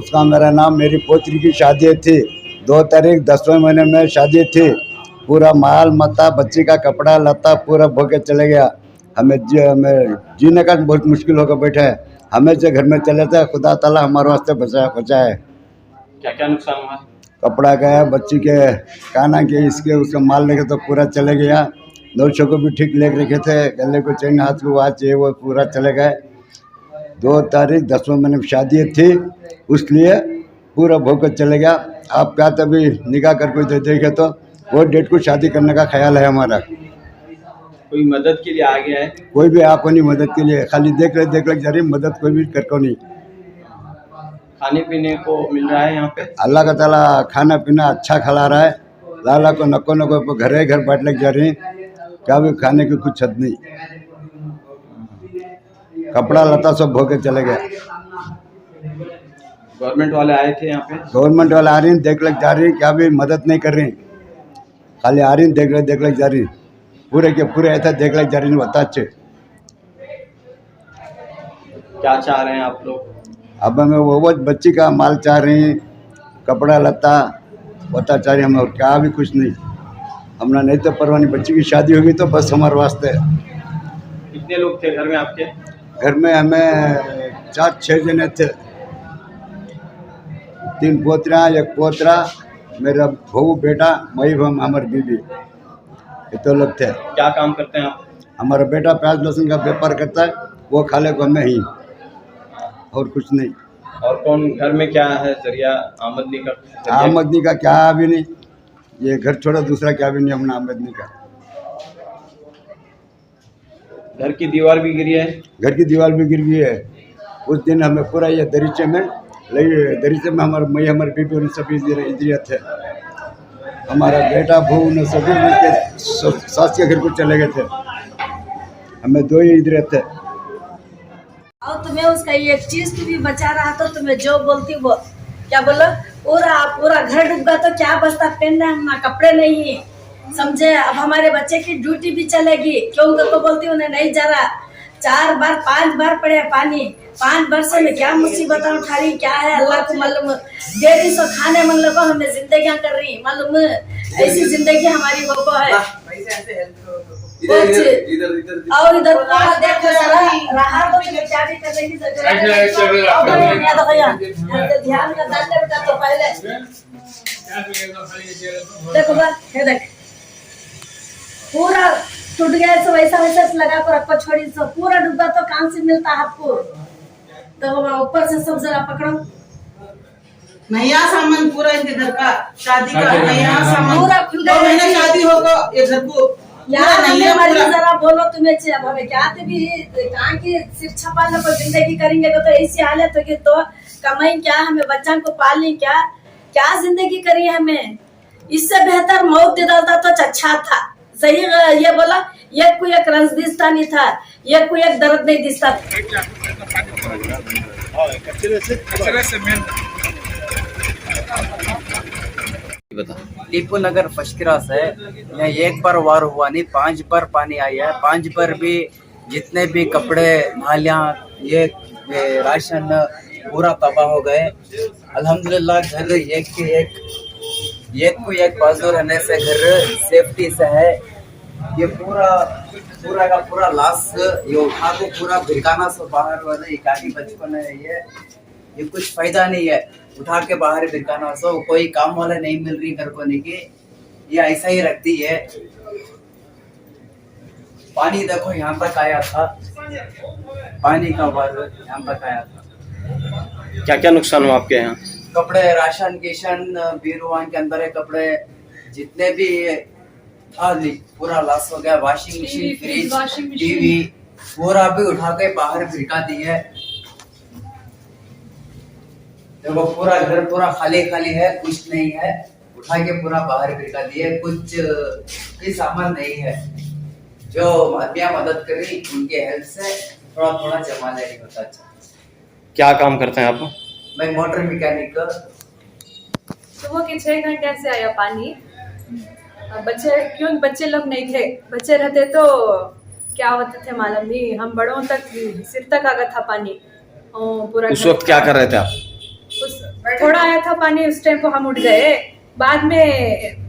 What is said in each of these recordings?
उसका मेरा नाम, मेरी पोतरी की शादी थी 2 तारीख 10वें महीने में शादी थी। पूरा माल मता बच्ची का कपड़ा लता पूरा भोगे चले गया। हमें जीने का बहुत मुश्किल होकर बैठा है। हमें जो घर में चले थे, खुदा ताला हमारे वास्ते बचाए। क्या क्या नुकसान हुआ? कपड़ा गया, बच्ची के काना के इसके उसका माल लेके तो पूरा चले गया। नौशों को भी ठीक लेके रखे थे, गले को चेन, हाथ को वाच, ये वो पूरा चले गए। 2 तारीख 10वें महीने में शादी थी, इसलिए पूरा भोग कर चले गया। आप क्या तभी निगाह कर कोई देखे तो वो डेट को शादी करने का ख्याल है हमारा। कोई मदद के लिए आ गया है? कोई भी आपको नहीं मदद के लिए, खाली देख ले जा रही, मदद कोई भी कर को नहीं। खाने पीने को मिल रहा है यहाँ पे? अल्लाह का ताला खाना पीना अच्छा खिला रहा है। लाला को नको घर बैठ लग जा रही, क्या भी खाने की कुछ छत नहीं। कपड़ा लता सब भोगे चले गए। गवर्नमेंट वाले आए थे यहाँ पे? गवर्नमेंट वाले आ रही, देख लग जा रही, क्या भी मदद नहीं कर रही, खाली आ रही, देख लग जा रही। पूरे के पूरे ऐसा देख लग जा रही, बता अच्छे। क्या चाह रहे हैं आप लोग? अब हमें वो बच्ची का माल चाह रही, कपड़ा लता बता चाह रही, हमें और क्या भी कुछ नहीं। हमारा नहीं तो परवानी, बच्ची की शादी होगी तो बस हमारे वास्ते। कितने लोग थे घर में आपके? घर में हमें 4-6 जने थे, 3 पोतरा, 1 पोतरा, मेरा बहू बेटा, मई हमारी बीबी, ये तो लोग थे। क्या काम करते हैं आप? हमारा बेटा प्याज लहसुन का व्यापार करता है, वो खाले को हमें ही, और कुछ नहीं। और कौन घर में क्या है जरिया आमदनी का? आमदनी का क्या भी नहीं, ये घर छोड़ा दूसरा क्या भी नहीं अपना आमदनी का। घर की दीवार भी गिरी है? घर की दीवार भी गिर गई है। उस दिन हमें पूरा ये दरीचे में हमारे मई हमारे बीबी उन सभी इधर थे। हमारा बेटा बहू ने सभी मिलके सास के घर को चले गए थे, हमें 2 ही इधर थे। और तुम्हें उसका एक चीज भी बचा रहा तो तुम्हें जो बोलती वो क्या बोलो, पूरा घर डूबा तो क्या बचता, पहनना हम कपड़े नहीं समझे। अब हमारे बच्चे की ड्यूटी भी चलेगी, क्यों उनको बोलती उन्हें नहीं जा रहा। 4 बार 5 बार पड़े पानी, 5 वर्ष में क्या मुसीबत उठा रही, क्या है अल्लाह को मालूम। देरी सो खाने मन लोगों हमें जिंदगी कर रही मालूम, ऐसी जिंदगी हमारी वो को है। और इधर पूरा देखो जरा रहा तो क्या भी करने की जरूरत है। ध्यान का डालने बेटा तो पहले देखो बात है, देख पूरा टूट गया, सब वैसा लगा कर रखो, छोड़ी सब पूरा डूबा तो कहाँ से मिलता है आपको। तो ऊपर से सब जरा पकड़ो, नया सामान पूरा इनके घर का, शादी का नया सामान पूरा खुल गया। 2 महीने शादी होगा ये घर को यार हमें जरा बोलो तुम्हें अब हमें क्या भी कहाँ की सिर छपाने पर जिंदगी करेंगे तो ऐसी हालत होगी तो कमाई क्या, हमें बच्चा को पालें क्या जिंदगी करी हमें। इससे बेहतर मौत दे डालता तो अच्छा था। सही ये बोला, एक को एक रंज दिसता नहीं था, एक को एक दर्द नहीं दिसता। टीपू नगर फर्स्ट क्लास है। यहाँ 1 बार वार हुआ नहीं, 5 बार पानी आया है। 5 बार भी जितने भी कपड़े नालियाँ ये राशन पूरा तबाह हो गए। अल्हम्दुलिल्लाह घर एक को एक बाजू रहने से घर सेफ्टी से है। ये पूरा का पूरा लाश ये उठा को पूरा भिरकाना से बाहर वाले गाड़ी बचपन है, ये कुछ फायदा नहीं है उठा के बाहर भिरकाना सो। कोई काम वाले नहीं मिल रही घर को नहीं की, ये ऐसा ही रखती है। पानी देखो यहाँ तक आया था, पानी का बार यहाँ तक आया था। क्या क्या नुकसान हुआ आपके यहाँ? कपड़े, राशन किशन, बीरुआन के अंदर है कपड़े, जितने भी था पूरा लॉस हो गया। वॉशिंग मशीन, फ्रिज, टीवी पूरा भी उठा के बाहर भिरका दी है। देखो पूरा घर पूरा खाली है, कुछ नहीं है, उठा के पूरा बाहर भिरका दी है। कुछ भी सामान नहीं है। जो मदद करी उनके हेल्प से थोड़ा जमा ले होता। अच्छा, क्या काम करते हैं आप? मैं मोटर मैकेनिक। सुबह के 6 घंटे से आया पानी। बच्चे लोग नहीं थे, बच्चे रहते तो क्या होते थे मालूम नहीं, हम बड़ों तक सिर तक आ गया था पानी। पूरा उस वक्त क्या कर रहे थे आप? थोड़ा आया था पानी, उस टाइम को हम उठ गए। बाद में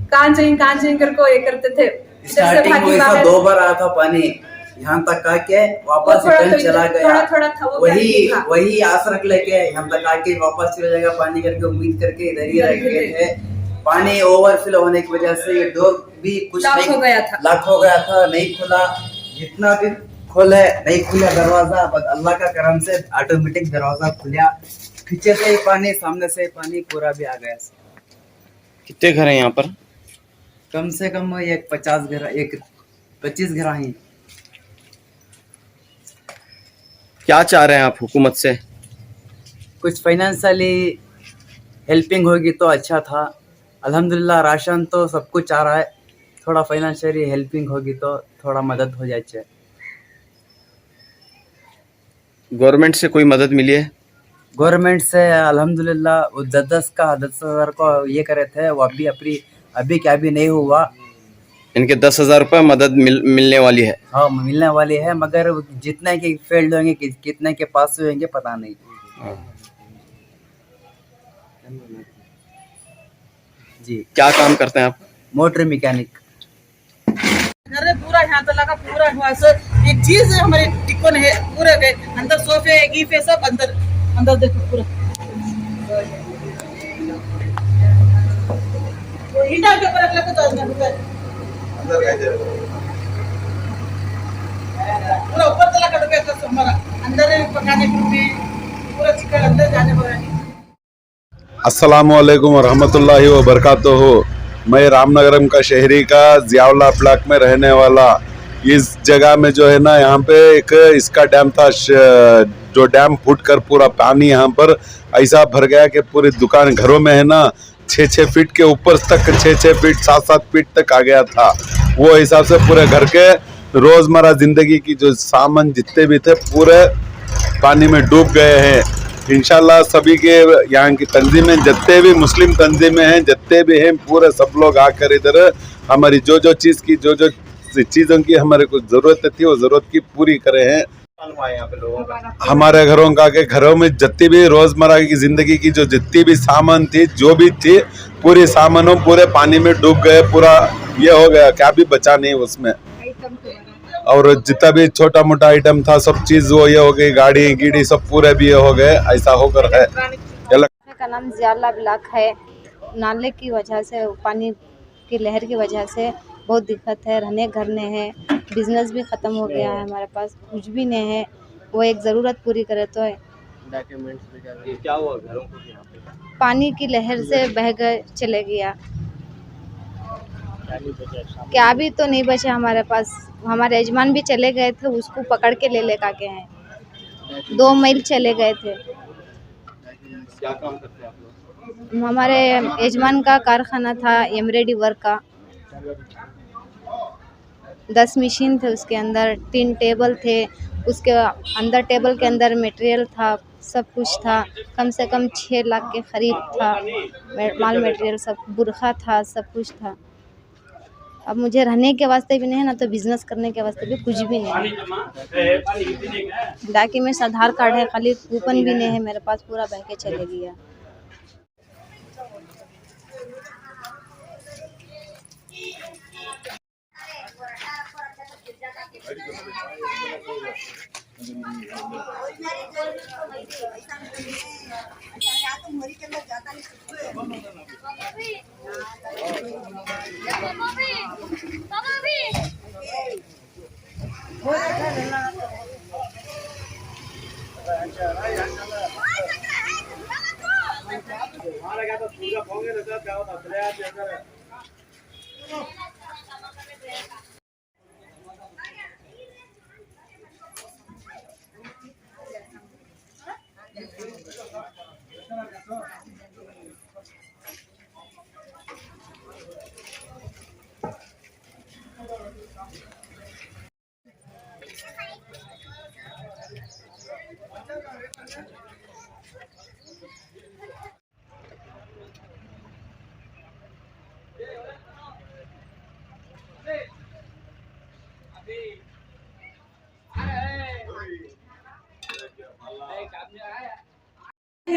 कहाँ जाएं करको ये करते थे। इधर से स्टार्टिंग भागी में ऐसा बाहर। 2 बार आया था पानी, यहाँ तक आके वापस थोड़ा रिटर्न तो चला इधर गया। थोड़ा था, वो था। वही आसरक लेके यहाँ तक आके वापस चला जाएगा पानी करके उम्मीद करके इधर ही रह गए थे। पानी ओवरफ्लो होने की वजह से ये डोर भी कुछ लॉक नहीं हो गया था। लॉक हो गया था, नहीं खुला। जितना भी खोले नहीं खुला दरवाजा, बस अल्लाह का करम से ऑटोमेटिक दरवाजा खुला। पीछे से ही पानी, सामने से ही पानी, पूरा भी आ गया। कितने घर हैं यहाँ पर? कम से कम एक 50 घर, एक 25 घर हैं। क्या चाह रहे हैं आप हुकूमत से? कुछ फाइनेंशियली हेल्पिंग होगी तो अच्छा था। अल्हम्दुलिल्लाह राशन तो सब कुछ आ रहा है, थोड़ा फाइनेंशियली हेल्पिंग होगी तो थोड़ा मदद हो जाए। गवर्नमेंट से कोई मदद मिली है? गवर्नमेंट से अल्हम्दुलिल्लाह वो 10,000 को ये करे थे, वो अभी क्या भी नहीं हुआ। इनके 10,000 रुपये मदद मिलने वाली है। हाँ मिलने वाली है, मगर जितने के फेल्ड होंगे, कितने के पास होंगे पता नहीं। जी, क्या काम करते हैं आप? Motor mechanic. अरे पूरा यहाँ तो लगा, पूरा हुआ सर। एक चीज हमारे टिकन है पूरे गए अंदर, सोफे गीफे सब अंदर अंदर देखो पूरा। वो ईंटा के ऊपर लगा तो अंदर पूरा ऊपर तला का डूबे तो हमारा अंदर पकाने में पूरा चिकन अंदर जाने वाला है। अस्सलामुअलैकुम वरहमतुल्लाहि वबरकातुहू। मैं रामनगरम का शहरी का जियाउल्लाह ब्लॉक में रहने वाला। इस जगह में जो है ना, यहाँ पे एक इसका डैम था, जो डैम फूट कर पूरा पानी यहाँ पर ऐसा भर गया कि पूरी दुकान घरों में है ना 6-6 फीट के ऊपर तक, 6-6 फीट 7-7 फीट तक आ गया था। वो हिसाब से पूरे घर के रोज़मर्रा ज़िंदगी की जो सामान जितने भी थे पूरे पानी में डूब गए हैं। इंशाल्लाह सभी के यहाँ की तंजीमें, जितने भी मुस्लिम तंजीमें हैं, जितने भी हैं, पूरे सब लोग आकर इधर हमारी जो चीज़ की, जो चीज़ों की हमारे को ज़रूरत थी वो ज़रूरत की पूरी करे हैं। यहाँ पे लोगों का हमारे घरों में जितनी भी रोज़मर्रा की ज़िंदगी की जो जितनी भी सामान थी, जो भी थी, पूरी सामानों पूरे पानी में डूब गए। पूरा ये हो गया, क्या भी बचा नहीं उसमें। और जितना भी छोटा मोटा आइटम था सब चीज़ वो ये हो गई, गाड़ी गीड़ी सब पूरे भी ये हो गए। ऐसा होकर है। का नाम जियाउल्लाह ब्लॉक है। नाले की वजह से, पानी की लहर की वजह से बहुत दिक्कत है। रहने घर नहीं है, बिजनेस भी ख़त्म हो गया है, हमारे पास कुछ भी नहीं है। वो एक ज़रूरत पूरी करे तो है। क्या हुआ घरों को यहाँ पे? पानी की लहर से बह गए, चले गया। क्या भी तो नहीं बचे हमारे पास। हमारे यजमान भी चले गए थे, उसको पकड़ के ले लेकर के हैं। 2 मील चले गए थे। क्या काम करते हैं आप लोग? हमारे यजमान का कारखाना था एम्ब्रॉयडरी वर्क का। 10 मशीन थे, उसके अंदर 3 टेबल थे, उसके अंदर टेबल के अंदर मटेरियल था, सब कुछ था। कम से कम 6 लाख के खरीद था, माल मटेरियल सब, बुरखा था, सब कुछ था। अब मुझे रहने के वास्ते भी नहीं है ना, तो बिजनेस करने के वास्ते भी कुछ भी नहीं है। डॉक्यूमेंट्स आधार कार्ड है खाली, कूपन भी नहीं है मेरे पास, पूरा बह के चले गया।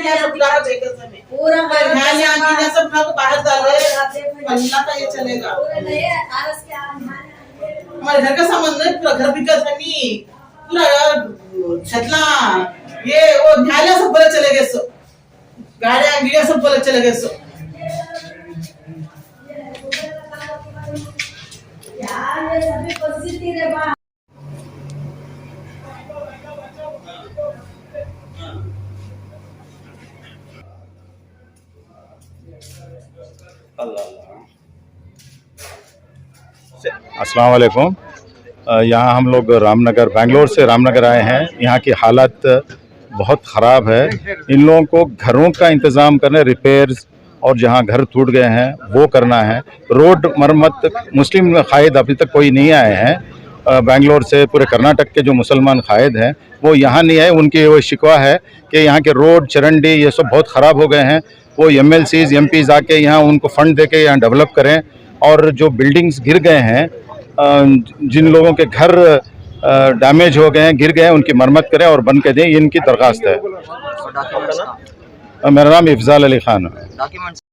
यहाँ सब डाला देखे समय पूरा यहाँ की सब लोग बाहर डाले अल्लाह का ये चलेगा हमारे घर का सामान नहीं पूरा घर बिका नहीं पूरा छतला ये वो न्यायालय सब बोले चले गए सो गाड़ियां गिड़िया सब बोले चले गए सो यार ये सभी परिस्थिति रे बा अस्सलाम वालेकुम। यहाँ हम लोग रामनगर बेंगलोर से रामनगर आए हैं। यहाँ की हालत बहुत ख़राब है। इन लोगों को घरों का इंतज़ाम करने, रिपेयर्स और जहाँ घर टूट गए हैं वो करना है। रोड मरम्मत मुस्लिम कायद अभी तक कोई नहीं आए हैं। बेंगलोर से पूरे कर्नाटक के जो मुसलमान कायद हैं वो यहाँ नहीं आए। उनकी वो शिकवा है कि यहाँ के रोड चरंडी ये सब बहुत ख़राब हो गए हैं। वो MLCs MPs आके यहाँ उनको फ़ंड दे के यहाँ डेवलप करें और जो बिल्डिंग्स गिर गए हैं, जिन लोगों के घर डैमेज हो गए हैं, गिर गए हैं, उनकी मरम्मत करें और बन के दें। इनकी दरख्वास्त है। मेरा नाम इफ़ज़ाल अली खान है।